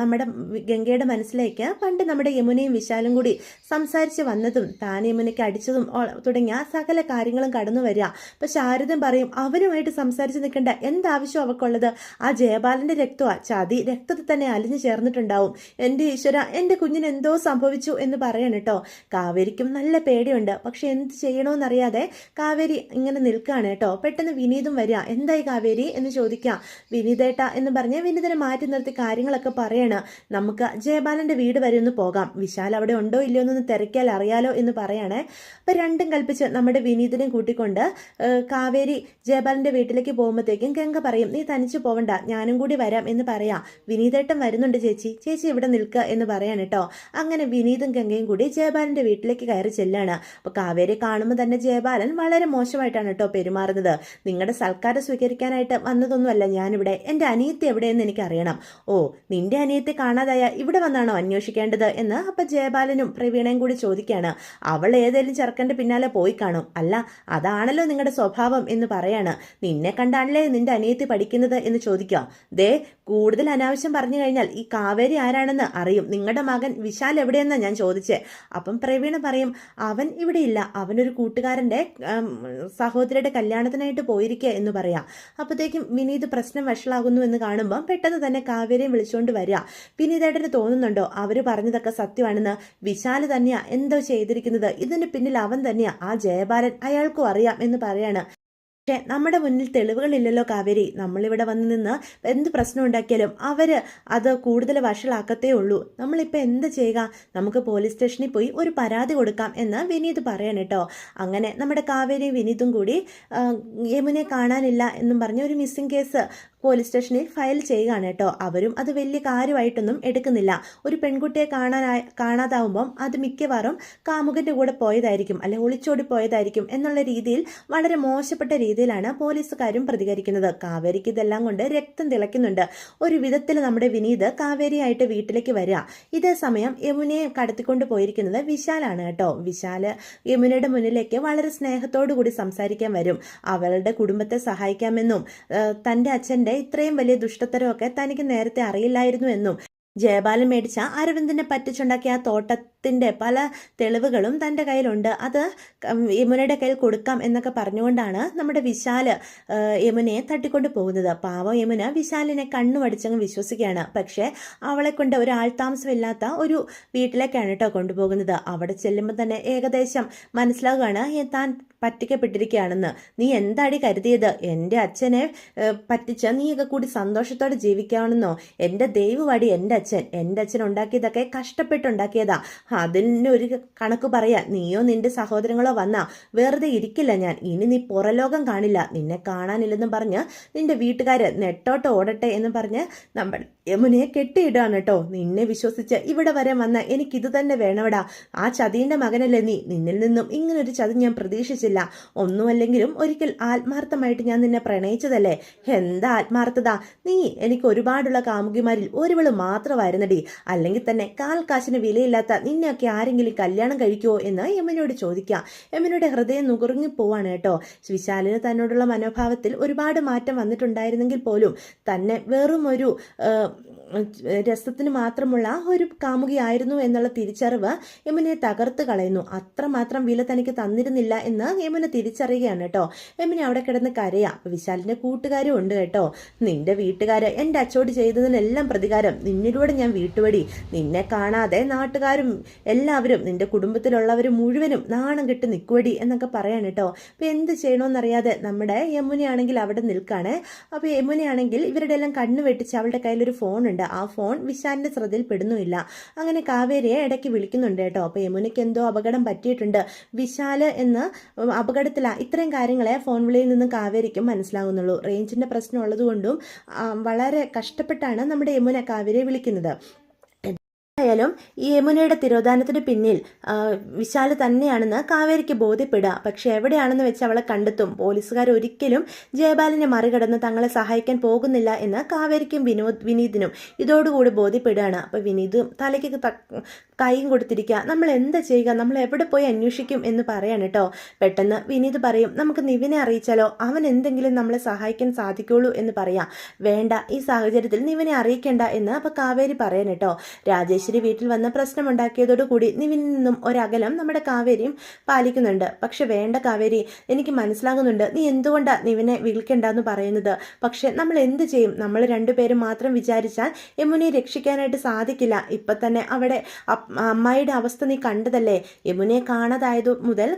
നമ്മുടെ ഗംഗയുടെ മനസ്സിലേക്ക് പണ്ട് നമ്മുടെ യമുനയും വിശാലും കൂടി സംസാരിച്ച് വന്നതും താൻ യമുനയ്ക്ക് അടിച്ചതും തുടങ്ങിയ സകല കാര്യങ്ങളും കടന്നു വരിക. അപ്പം ശാരദം പറയും, അവനുമായിട്ട് സംസാരിച്ച് നിൽക്കേണ്ട എന്താവശ്യം അവൾക്കുള്ളത്? ആ ജയപാലന്റെ രക്തമാണ്, ചതി രക്തത്തിൽ തന്നെ അലിഞ്ഞു ചേർന്നിട്ടുണ്ടാവും. എൻ്റെ ഈശ്വര, എൻ്റെ കുഞ്ഞിന് എന്തോ സംഭവിച്ചു എന്ന് പറയണം കേട്ടോ. കാവേരിക്കും നല്ല പേടിയുണ്ട്. പക്ഷെ എന്ത് ചെയ്യണമെന്നറിയാതെ കാവേരി ഇങ്ങനെ നിൽക്കുകയാണ് കേട്ടോ. പെട്ടെന്ന് വിനീതും വരിക. എന്തായി കാവേരി എന്ന് ചോദിക്കാം. വിനീതേട്ട എന്ന് പറഞ്ഞ് വിനീതനെ മാറ്റി നിർത്തി കാര്യങ്ങളൊക്കെ പറയാണ്. നമുക്ക് ജയപാലന്റെ വീട് വരെ ഒന്ന് പോകാം, വിശാൽ അവിടെ ഉണ്ടോ ഇല്ലയോ എന്നൊന്ന് തിരക്കിയാൽ അറിയാലോ എന്ന് പറയണേ. അപ്പം രണ്ടും കൽപ്പിച്ച് നമ്മുടെ വിനീതിനെ കൂട്ടിക്കൊണ്ട് കാവേരി ജയപാലന്റെ വീട്ടിലേക്ക് പോകുമ്പോഴത്തേക്കും ഗംഗ പറയും, നീ തനിച്ചു പോവണ്ട, ഞാനും കൂടി വരാം എന്ന് പറയാം. വിനീതേട്ടൻ വരുന്നുണ്ട് ചേച്ചി, ചേച്ചി ഇവിടെ നിൽക്കുക എന്ന് പറയാൻ കേട്ടോ. അങ്ങനെ വിനീതും ഗംഗയും കൂടി ജയപാലന്റെ വീട്ടിലേക്ക് കയറി ചെല്ലാണ്. അപ്പോൾ കാവേരി കാണുമ്പോൾ തന്നെ ജയപാലൻ വളരെ മോശമായിട്ടാണ് കേട്ടോ പെരുമാറുന്നത്. നിങ്ങളുടെ സൽക്കാരം സ്വീകരിക്കാനായിട്ട് വന്നതൊന്നുമല്ല ഞാനിവിടെ, എൻ്റെ അനിയത്തി എവിടെയെന്ന് എനിക്കറിയണം. ഓ, നിന്റെ അനിയത്തെ കാണാതായ ഇവിടെ വന്നാണോ അന്വേഷിക്കേണ്ടത് എന്ന് അപ്പം ജയപാലനും പ്രവീണയും കൂടി ചോദിക്കുകയാണ്. അവൾ ഏതെങ്കിലും ചെറുക്കൻ്റെ പിന്നാലെ പോയി കാണും. അല്ല, അതാണല്ലോ നിങ്ങളുടെ സ്വഭാവം എന്ന് പറയാണ്. നിന്നെ കണ്ടാണല്ലേ നിന്റെ അനിയത്തി പഠിക്കുന്നത് എന്ന് ചോദിക്കാം. ദേ, കൂടുതൽ അനാവശ്യം പറഞ്ഞു കഴിഞ്ഞാൽ ഈ കാവേരി ആരാണെന്ന് അറിയും. നിങ്ങളുടെ മകൻ വിശാൽ എവിടെയെന്നാണ് ഞാൻ ചോദിച്ചേ. അപ്പം പ്രവീണ പറയും, അവൻ ഇവിടെ ഇല്ല, അവനൊരു കൂട്ടുകാരൻ്റെ സഹോദരിയുടെ കല്യാണത്തിനായിട്ട് പോയിരിക്കുക എന്ന് പറയാം. അപ്പോഴത്തേക്കും വിനീത് പ്രശ്നം വഷളാകുന്നു എന്ന് കാണുമ്പം പെട്ടെന്ന് തന്നെ കാവേരിയും വിളിച്ചുകൊണ്ട് വരിക. വിനീതേട്ടന് തോന്നുന്നുണ്ടോ അവർ പറഞ്ഞതൊക്കെ സത്യമാണെന്ന്? വിശാല് തന്നെയാ എന്തോ ചെയ്തിരിക്കുന്നത്, ഇതിന് പിന്നിൽ അവൻ തന്നെയാ, ആ ജയബാലൻ, അയാൾക്കും അറിയാം എന്ന് പറയാണ്. പക്ഷേ നമ്മുടെ മുന്നിൽ തെളിവുകളില്ലല്ലോ കാവേരി. നമ്മളിവിടെ വന്ന് നിന്ന് എന്ത് പ്രശ്നം ഉണ്ടാക്കിയാലും അവർ അത് കൂടുതൽ വഷളാക്കത്തേ ഉള്ളൂ. നമ്മളിപ്പോൾ എന്ത് ചെയ്യുക? നമുക്ക് പോലീസ് സ്റ്റേഷനിൽ പോയി ഒരു പരാതി കൊടുക്കാം എന്ന് വിനീത് പറയണം കേട്ടോ. അങ്ങനെ നമ്മുടെ കാവേരിയും വിനീതും കൂടി യമുനെ കാണാനില്ല എന്നും പറഞ്ഞ് ഒരു മിസ്സിംഗ് കേസ് പോലീസ് സ്റ്റേഷനിൽ ഫയൽ ചെയ്യുകയാണ് കേട്ടോ. അവരും അത് വലിയ കാര്യമായിട്ടൊന്നും എടുക്കുന്നില്ല. ഒരു പെൺകുട്ടിയെ കാണാതാവുമ്പം അത് മിക്കവാറും കാമുകൻ്റെ കൂടെ പോയതായിരിക്കും, അല്ലെ ഒളിച്ചോടി പോയതായിരിക്കും എന്നുള്ള രീതിയിൽ വളരെ മോശപ്പെട്ട രീതിയിലാണ് പോലീസുകാരും പ്രതികരിക്കുന്നത്. കാവേരിക്ക് ഇതെല്ലാം കൊണ്ട് രക്തം തിളയ്ക്കുന്നുണ്ട്. ഒരു വിധത്തിൽ നമ്മുടെ വിനീത് കാവേരിയായിട്ട് വീട്ടിലേക്ക് വരിക. ഇതേ സമയം യമുനയെ കടത്തിക്കൊണ്ട് പോയിരിക്കുന്നത് വിശാലാണ് കേട്ടോ. വിശാല് യമുനയുടെ മുന്നിലേക്ക് വളരെ സ്നേഹത്തോടു കൂടി സംസാരിക്കാൻ വരും. അവളുടെ കുടുംബത്തെ സഹായിക്കാമെന്നും തൻ്റെ അച്ഛൻ്റെ ഇത്രയും വലിയ ദുഷ്ടത്തരമൊക്കെ തനിക്ക് നേരത്തെ അറിയില്ലായിരുന്നു എന്നും ജയബാലൻ മേടിച്ച അരവിന്ദിനെ പറ്റിച്ചുണ്ടാക്കിയ ആ തോട്ടത്തിൻ്റെ പല തെളിവുകളും തൻ്റെ കയ്യിലുണ്ട്, അത് യമുനയുടെ കയ്യിൽ കൊടുക്കാം എന്നൊക്കെ പറഞ്ഞുകൊണ്ടാണ് നമ്മുടെ വിശാല് യമുനയെ തട്ടിക്കൊണ്ട് പോകുന്നത്. പാവം യമുന വിശാലിനെ കണ്ണുമടിച്ചങ്ങ് വിശ്വസിക്കുകയാണ്. പക്ഷേ അവളെ കൊണ്ട് ഒരു ആൾതാമസമില്ലാത്ത ഒരു വീട്ടിലേക്കാണ് കേട്ടോ കൊണ്ടുപോകുന്നത്. അവിടെ ചെല്ലുമ്പോൾ തന്നെ ഏകദേശം മനസ്സിലാവുകയാണ് താൻ പറ്റിക്കപ്പെട്ടിരിക്കുകയാണെന്ന്. നീ എന്താടി കരുതിയത്? എൻ്റെ അച്ഛനെ പറ്റിച്ച് നീയൊക്കെ കൂടി സന്തോഷത്തോടെ ജീവിക്കാണെന്നോ? എൻ്റെ ദൈവവാടി എൻ്റെ അച്ഛൻ ഉണ്ടാക്കിയതൊക്കെ കഷ്ടപ്പെട്ടുണ്ടാക്കിയതാ. അതിനൊരു കണക്ക് പറയാ. നീയോ നിന്റെ സഹോദരങ്ങളോ വന്നാ വെറുതെ ഇരിക്കില്ല ഞാൻ. ഇനി നീ പുറലോകം കാണില്ല. നിന്നെ കാണാനില്ലെന്നും പറഞ്ഞ് നിന്റെ വീട്ടുകാര് നെട്ടോട്ട് ഓടട്ടെ എന്ന് പറഞ്ഞ് നമ്മൾ യമുനയെ കെട്ടിയിടാണ് കേട്ടോ. നിന്നെ വിശ്വസിച്ച് ഇവിടെ വരെ വന്ന എനിക്കിത് തന്നെ വേണവടാ. ആ ചതിയുടെ മകനല്ലേ നീ. നിന്നിൽ നിന്നും ഇങ്ങനൊരു ചതി ഞാൻ പ്രതീക്ഷിച്ചില്ല. ഒന്നുമല്ലെങ്കിലും ഒരിക്കൽ ആത്മാർത്ഥമായിട്ട് ഞാൻ നിന്നെ പ്രണയിച്ചതല്ലേ. എന്താ ആത്മാർത്ഥത? നീ എനിക്ക് ഒരുപാടുള്ള കാമുകിമാരിൽ ഒരുവള് മാത്രമായിരുന്നടി. അല്ലെങ്കിൽ തന്നെ കാൽ കാശിന് വിലയില്ലാത്ത നിന്നെയൊക്കെ ആരെങ്കിലും കല്യാണം കഴിക്കുമോ എന്ന് യമുനയോട് ചോദിക്കാം. യമുനയുടെ ഹൃദയം നുകർങ്ങി പോവാണ് കേട്ടോ. വിശാലിന് തന്നോടുള്ള മനോഭാവത്തിൽ ഒരുപാട് മാറ്റം വന്നിട്ടുണ്ടായിരുന്നെങ്കിൽ പോലും തന്നെ വെറും ഒരു രസത്തിന് മാത്രമുള്ള ഒരു കാമുകിയായിരുന്നു എന്നുള്ള തിരിച്ചറിവ് യമുനയെ തകർത്ത് കളയുന്നു. അത്രമാത്രം വില തനിക്ക് തന്നിരുന്നില്ല എന്ന് യമുന തിരിച്ചറിയുകയാണ് കേട്ടോ. യമുന അവിടെ കിടന്ന് കരയാ. വിശാലിന്റെ കൂട്ടുകാരും ഉണ്ട് കേട്ടോ. നിന്റെ വീട്ടുകാര് എൻ്റെ അച്ചോട് ചെയ്തതിനെല്ലാം പ്രതികാരം നിന്നിലൂടെ ഞാൻ വീട്ടുപടി. നിന്നെ കാണാതെ നാട്ടുകാരും എല്ലാവരും നിന്റെ കുടുംബത്തിലുള്ളവരും മുഴുവനും നാണം കെട്ട് നിൽക്കുവടി എന്നൊക്കെ പറയാൻ കേട്ടോ. അപ്പോൾ എന്ത് ചെയ്യണമെന്നറിയാതെ നമ്മുടെ യമുനയാണെങ്കിൽ അവിടെ നിൽക്കാണ്. അപ്പോൾ യമുനയാണെങ്കിൽ ഇവരുടെ എല്ലാം കണ്ണു വെട്ടിച്ച് അവളുടെ കയ്യിലൊരു ഫോൺ ഉണ്ട്. ആ ഫോൺ വിശാലിന്റെ ശ്രദ്ധയിൽ പെടുന്നുമില്ല. അങ്ങനെ കാവേരിയെ ഇടയ്ക്ക് വിളിക്കുന്നുണ്ട് കേട്ടോ. അപ്പോൾ യമുനയ്ക്ക് എന്തോ അപകടം പറ്റിയിട്ടുണ്ട്, വിശാല് എന്ന് അപകടത്തിലാ. ഇത്രയും കാര്യങ്ങളെ ഫോൺ വിളിയിൽ നിന്ന് കാവേരിക്കും മനസ്സിലാകുന്നുള്ളൂ. റേഞ്ചിന്റെ പ്രശ്നം ഉള്ളതുകൊണ്ടും വളരെ കഷ്ടപ്പെട്ടാണ് നമ്മുടെ യമുന കാവേരിയെ വിളിക്കുന്നത്. ായാലും ഈ യമുനയുടെ തിരോധാനത്തിന് പിന്നിൽ വിശാല് തന്നെയാണെന്ന് കാവേരിക്ക് ബോധ്യപ്പെടുക. പക്ഷെ എവിടെയാണെന്ന് വെച്ച് അവളെ കണ്ടെത്തും. പോലീസുകാർ ഒരിക്കലും ജയബാലനെ മറികടന്ന് തങ്ങളെ സഹായിക്കാൻ പോകുന്നില്ല എന്ന് കാവേരിക്കും വിനീതിനും ഇതോടുകൂടി ബോധ്യപ്പെടുകയാണ്. അപ്പോൾ വിനീത് തലയ്ക്ക് കൈയും കൊടുത്തിരിക്കുക. നമ്മൾ എന്താ ചെയ്യുക? നമ്മൾ എവിടെ പോയി അന്വേഷിക്കും എന്ന് പറയാണ് കേട്ടോ. പെട്ടെന്ന് വിനീത് പറയും, നമുക്ക് നിവിനെ അറിയിച്ചാലോ? അവൻ എന്തെങ്കിലും നമ്മളെ സഹായിക്കാൻ സാധിക്കുള്ളൂ എന്ന് പറയാം. വേണ്ട, ഈ സാഹചര്യത്തിൽ നിവിനെ അറിയിക്കേണ്ട എന്ന് അപ്പോൾ കാവേരി പറയാൻ കേട്ടോ. രാജേശ്വരി വീട്ടിൽ വന്ന് പ്രശ്നമുണ്ടാക്കിയതോടുകൂടി നിവിനിൽ നിന്നും ഒരകലം നമ്മുടെ കാവേരിയും പാലിക്കുന്നുണ്ട്. പക്ഷെ വേണ്ട കാവേരി, എനിക്ക് മനസ്സിലാകുന്നുണ്ട് നീ എന്തുകൊണ്ടാണ് നിവിനെ വിളിക്കണ്ടെന്ന് പറയുന്നത്. പക്ഷെ നമ്മൾ എന്ത് ചെയ്യും? നമ്മൾ രണ്ടുപേരും മാത്രം വിചാരിച്ചാൽ യമുനയെ രക്ഷിക്കാനായിട്ട് സാധിക്കില്ല. ഇപ്പം തന്നെ അവിടെ അമ്മായിയുടെ അവസ്ഥ നീ കണ്ടതല്ലേ. യമുനയെ കാണാതായതു മുതൽ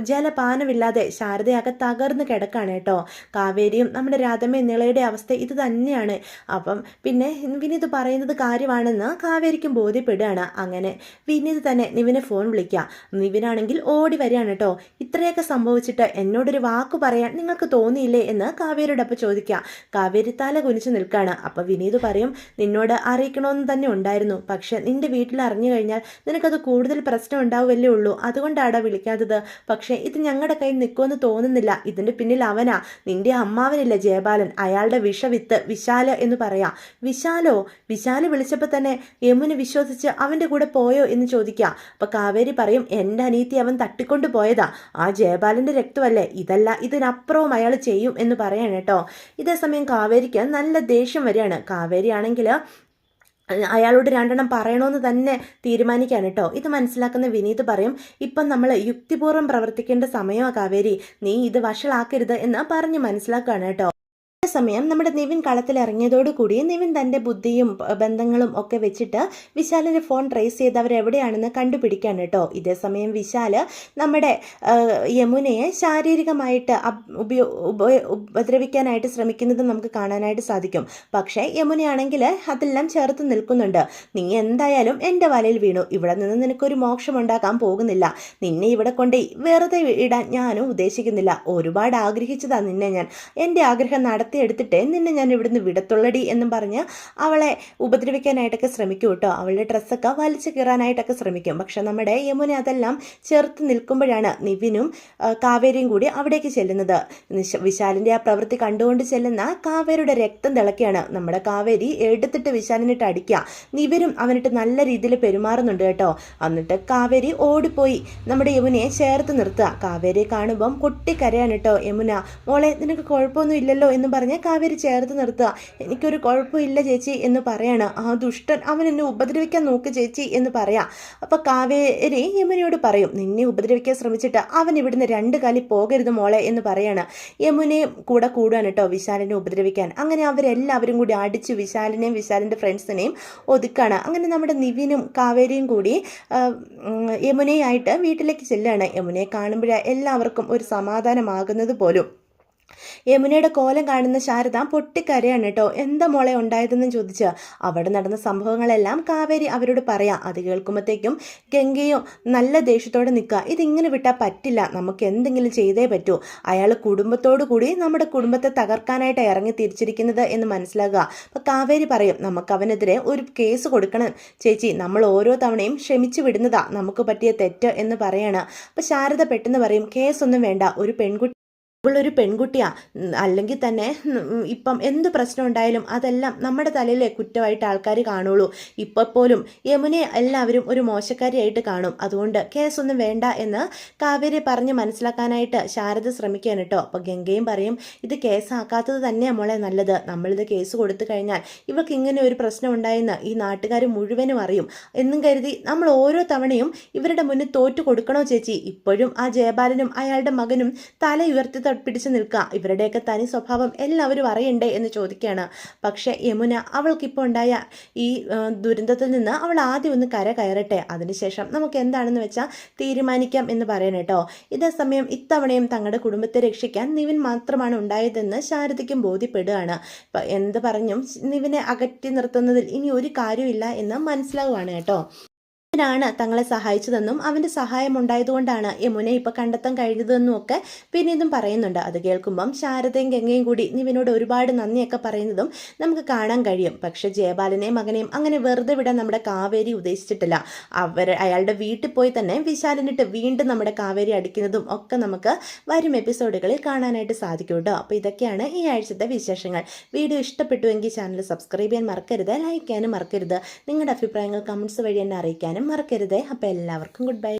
ജലപാനമില്ലാതെ ശാരദയാകെ തകർന്ന് കിടക്കാണ് കേട്ടോ. കാവേരിയും നമ്മുടെ രാധമ്മ നിളയുടെ അവസ്ഥ ഇത് തന്നെയാണ്. അപ്പം പിന്നെ വിനീത് പറയുന്നത് കാര്യമാണെന്ന് കാവേരിക്കും ബോധ്യപ്പെടുകയാണ്. അങ്ങനെ വിനീത് തന്നെ നിവിനെ ഫോൺ വിളിക്കുക. നിവിനാണെങ്കിൽ ഓടി വരികയാണ് കേട്ടോ. ഇത്രയൊക്കെ സംഭവിച്ചിട്ട് എന്നോടൊരു വാക്ക് പറയാൻ നിങ്ങൾക്ക് തോന്നിയില്ലേ എന്ന് കാവേരിയുടെ അപ്പം ചോദിക്കുക. കാവേരി തല കുനിച്ച് നിൽക്കുകയാണ്. അപ്പം വിനീത് പറയും, നിന്നോട് അറിയിക്കണമെന്ന് തന്നെ ഉണ്ടായിരുന്നു, പക്ഷെ നിന്റെ വീട്ടിൽ അറിഞ്ഞു കഴിഞ്ഞാൽ നിനക്കത് കൂടുതൽ പ്രശ്നം ഉണ്ടാവുമല്ലേ ഉള്ളൂ, അതുകൊണ്ടാണ് വിളിക്കാത്തത്. പക്ഷേ ഇത് ഞങ്ങളുടെ കയ്യിൽ നിൽക്കുമെന്ന് തോന്നുന്നില്ല. ഇതിന്റെ പിന്നിൽ അവനാ, നിന്റെ അമ്മാവനില്ല ജയബാലൻ, അയാളുടെ വിഷവിത്ത് വിശാല് എന്ന് പറയാം. വിശാലോ? വിശാല് വിളിച്ചപ്പോൾ തന്നെ യമുന വിശ്വസിച്ച് അവന്റെ കൂടെ പോയോ എന്ന് ചോദിക്കുക. അപ്പൊ കാവേരി പറയും, എൻ്റെ അനീതി അവൻ തട്ടിക്കൊണ്ടു പോയതാ, ആ ജയബാലന്റെ രക്തമല്ലേ, ഇതല്ല ഇതിനപ്പുറവും അയാൾ ചെയ്യും എന്ന് പറയാൻ കേട്ടോ. ഇതേസമയം കാവേരിക്ക് നല്ല ദേഷ്യം വരികയാണ്. കാവേരി ആണെങ്കിൽ അയാളോട് രണ്ടെണ്ണം പറയണമെന്ന് തന്നെ തീരുമാനിക്കാൻ കേട്ടോ. ഇത് മനസ്സിലാക്കുന്ന വിനീത് പറയും, ഇപ്പം നമ്മൾ യുക്തിപൂർവ്വം പ്രവർത്തിക്കേണ്ട സമയമാണ് കാവേരി, നീ ഇത് വഷളാക്കരുത് എന്ന് പറഞ്ഞ് മനസ്സിലാക്കുകയാണ് കേട്ടോ. സമയം നമ്മുടെ നിവിൻ കളത്തിലിറങ്ങിയതോടുകൂടി നിവിൻ തൻ്റെ ബുദ്ധിയും ബന്ധങ്ങളും ഒക്കെ വെച്ചിട്ട് വിശാലിൻ്റെ ഫോൺ ട്രേസ് ചെയ്ത് അവരെവിടെയാണെന്ന് കണ്ടുപിടിക്കാൻ കേട്ടോ. ഇതേ സമയം വിശാല് നമ്മുടെ യമുനയെ ശാരീരികമായിട്ട് ഉപദ്രവിക്കാനായിട്ട് ശ്രമിക്കുന്നത് നമുക്ക് കാണാനായിട്ട് സാധിക്കും. പക്ഷേ യമുനയാണെങ്കിൽ അതെല്ലാം ചേർത്ത് നിൽക്കുന്നുണ്ട്. നീ എന്തായാലും എൻ്റെ വലയിൽ വീണു, ഇവിടെ നിന്ന് നിനക്കൊരു മോക്ഷം ഉണ്ടാക്കാൻ പോകുന്നില്ല, നിന്നെ ഇവിടെ കൊണ്ട് വെറുതെ ഇടാൻ ഞാനും ഉദ്ദേശിക്കുന്നില്ല, ഒരുപാട് ആഗ്രഹിച്ചതാ നിന്നെ ഞാൻ, എൻ്റെ ആഗ്രഹം നടത്തിയെടുത്തിട്ടേ നിന്നെ ഞാൻ ഇവിടുന്ന് വിടത്തുള്ളടി എന്നും പറഞ്ഞ് അവളെ ഉപദ്രവിക്കാനായിട്ടൊക്കെ ശ്രമിക്കും കേട്ടോ. അവളുടെ ഡ്രസ്സൊക്കെ വലിച്ചു കീറാനായിട്ടൊക്കെ ശ്രമിക്കും. പക്ഷെ നമ്മുടെ യമുന അതെല്ലാം ചേർത്ത് നിൽക്കുമ്പോഴാണ് നിവിനും കാവേരിയും കൂടി അവിടേക്ക് ചെല്ലുന്നത്. വിശാലിൻ്റെ ആ പ്രവൃത്തി കണ്ടുകൊണ്ട് ചെല്ലുന്ന കാവേരിയുടെ രക്തം തിളക്കുകയാണ്. നമ്മുടെ കാവേരി എടുത്തിട്ട് വിശാലിനിട്ട് അടിക്കുക. നിവിനും അവനിട്ട് നല്ല രീതിയിൽ പെരുമാറുന്നുണ്ട് കേട്ടോ. എന്നിട്ട് കാവേരി ഓടിപ്പോയി നമ്മുടെ യമുനയെ ചേർത്ത് നിർത്തുക. കാവേരിയെ കാണുമ്പം പൊട്ടിക്കരയാണ് കേട്ടോ യമുന. മോളെ നിനക്ക് കുഴപ്പമൊന്നും ഇല്ലല്ലോ എന്ന് പറഞ്ഞ് കാവേരി ചേർത്ത് നിർത്തുക. എനിക്കൊരു കുഴപ്പമില്ല ചേച്ചി എന്ന് പറയാണ്. ആ ദുഷ്ടൻ അവൻ എന്നെ ഉപദ്രവിക്കാൻ നോക്ക് ചേച്ചി എന്ന് പറയാം. അപ്പോൾ കാവേരി യമുനയോട് പറയും, നിന്നെ ഉപദ്രവിക്കാൻ ശ്രമിച്ചിട്ട് അവൻ ഇവിടുന്ന് 2 കാലി പോകരുത് മോളെ എന്ന് പറയാണ്. യമുനയും കൂടെ കൂടുകയാണ് കേട്ടോ വിശാലിനെ ഉപദ്രവിക്കാൻ. അങ്ങനെ അവരെല്ലാവരും കൂടി അടിച്ച് വിശാലിനെയും വിശാലിൻ്റെ ഫ്രണ്ട്സിനെയും ഒതുക്കാണ്. അങ്ങനെ നമ്മുടെ നിവിനും കാവേരിയും കൂടി യമുനയായിട്ട് വീട്ടിലേക്ക് ചെല്ലുകയാണ്. യമുനയെ കാണുമ്പോഴേ എല്ലാവർക്കും ഒരു സമാധാനമാകുന്നത് പോലും. യമുനയുടെ കോലം കാണുന്ന ശാരദ പൊട്ടിക്കരയാണ് കേട്ടോ. എന്താ മോളെ ഉണ്ടായതെന്ന് ചോദിച്ച് അവിടെ നടന്ന സംഭവങ്ങളെല്ലാം കാവേരി അവരോട് പറയാം. അത് കേൾക്കുമ്പോഴത്തേക്കും ഗംഗയും നല്ല ദേഷ്യത്തോടെ നിൽക്കുക. ഇതിങ്ങനെ വിട്ടാൽ പറ്റില്ല, നമുക്ക് എന്തെങ്കിലും ചെയ്തേ പറ്റൂ. അയാൾ കുടുംബത്തോടു കൂടി നമ്മുടെ കുടുംബത്തെ തകർക്കാനായിട്ട് ഇറങ്ങി തിരിച്ചിരിക്കുന്നത് എന്ന് മനസ്സിലാകുക. അപ്പോൾ കാവേരി പറയും, നമുക്ക് അവനെതിരെ ഒരു കേസ് കൊടുക്കണം ചേച്ചി, നമ്മൾ ഓരോ തവണയും ക്ഷമിച്ചു വിടുന്നതാ നമുക്ക് പറ്റിയ തെറ്റ് എന്ന് പറയാണ്. അപ്പോൾ ശാരദ പെട്ടെന്ന് പറയും, കേസൊന്നും വേണ്ട, ഒരു ഇവളൊരു പെൺകുട്ടിയാ, അല്ലെങ്കിൽ തന്നെ ഇപ്പം എന്ത് പ്രശ്നം ഉണ്ടായാലും അതെല്ലാം നമ്മുടെ തലയിലെ കുറ്റമായിട്ട് ആൾക്കാർ കാണുള്ളൂ. ഇപ്പോൾ പോലും യമുനയെ എല്ലാവരും ഒരു മോശക്കാരിയായിട്ട് കാണും, അതുകൊണ്ട് കേസൊന്നും വേണ്ട എന്ന് കാവേരി പറഞ്ഞ് മനസ്സിലാക്കാനായിട്ട് ശാരദ ശ്രമിക്കുകയാണ് കേട്ടോ. അപ്പോൾ ഗംഗയും പറയും, ഇത് കേസാക്കാത്തത് തന്നെയാണ് മോളെ നല്ലത്, നമ്മളിത് കേസ് കൊടുത്തു കഴിഞ്ഞാൽ ഇവൾക്ക് ഇങ്ങനെ ഒരു പ്രശ്നം ഉണ്ടായെന്ന് ഈ നാട്ടുകാർ മുഴുവനും അറിയും എന്നും കരുതി നമ്മൾ ഓരോ തവണയും ഇവരുടെ മുന്നിൽ തോറ്റു കൊടുക്കണോ ചേച്ചി? ഇപ്പോഴും ആ ജയബാലനും അയാളുടെ മകനും തല ഉയർത്തി പിടിച്ചു നിൽക്കുക, ഇവരുടെയൊക്കെ തനി സ്വഭാവം എല്ലാവരും അറിയണ്ടേ എന്ന് ചോദിക്കുകയാണ്. പക്ഷെ യമുന അവൾക്കിപ്പോൾ ഉണ്ടായ ഈ ദുരന്തത്തിൽ നിന്ന് അവൾ ആദ്യം ഒന്ന് കയറട്ടെ, അതിനുശേഷം നമുക്ക് എന്താണെന്ന് വെച്ചാൽ തീരുമാനിക്കാം എന്ന് പറയണം കേട്ടോ. ഇതേ സമയം ഇത്തവണയും തങ്ങളുടെ കുടുംബത്തെ രക്ഷിക്കാൻ നിവിൻ മാത്രമാണ് ഉണ്ടായതെന്ന് ശാരദയ്ക്കും ബോധ്യപ്പെടുകയാണ്. എന്ത് പറഞ്ഞും നിവിനെ അകറ്റി നിർത്തുന്നതിൽ ഇനി ഒരു കാര്യമില്ല എന്ന് മനസ്സിലാവുകയാണ് കേട്ടോ. ാണ് തങ്ങളെ സഹായിച്ചതെന്നും അവൻ്റെ സഹായം ഉണ്ടായതുകൊണ്ടാണ് യമുനെ ഇപ്പോൾ കണ്ടെത്താൻ കഴിഞ്ഞതെന്നും ഒക്കെ പിന്നീടും പറയുന്നുണ്ട്. അത് കേൾക്കുമ്പം ശാരദയും ഗംഗയും കൂടി നിവിനോട് ഒരുപാട് നന്ദിയൊക്കെ പറയുന്നതും നമുക്ക് കാണാൻ കഴിയും. പക്ഷെ ജയബാലനെയും മകനെയും അങ്ങനെ വെറുതെ വിടാൻ നമ്മുടെ കാവേരി ഉദ്ദേശിച്ചിട്ടില്ല. അയാളുടെ വീട്ടിൽ പോയി തന്നെ വിശാലിനിട്ട് വീണ്ടും നമ്മുടെ കാവേരി അടിക്കുന്നതും ഒക്കെ നമുക്ക് വരും എപ്പിസോഡുകളിൽ കാണാനായിട്ട് സാധിക്കും കേട്ടോ. അപ്പോൾ ഇതൊക്കെയാണ് ഈ ആഴ്ചത്തെ വിശേഷങ്ങൾ. വീഡിയോ ഇഷ്ടപ്പെട്ടുവെങ്കിൽ ചാനൽ സബ്സ്ക്രൈബ് ചെയ്യാൻ മറക്കരുത്, ലൈക്ക് ചെയ്യാനും മറക്കരുത്, നിങ്ങളുടെ അഭിപ്രായങ്ങൾ കമൻസ് വഴി എന്നെ അറിയിക്കാനും മറക്കരുത്. അപ്പോൾ എല്ലാവർക്കും ഗുഡ് ബൈ.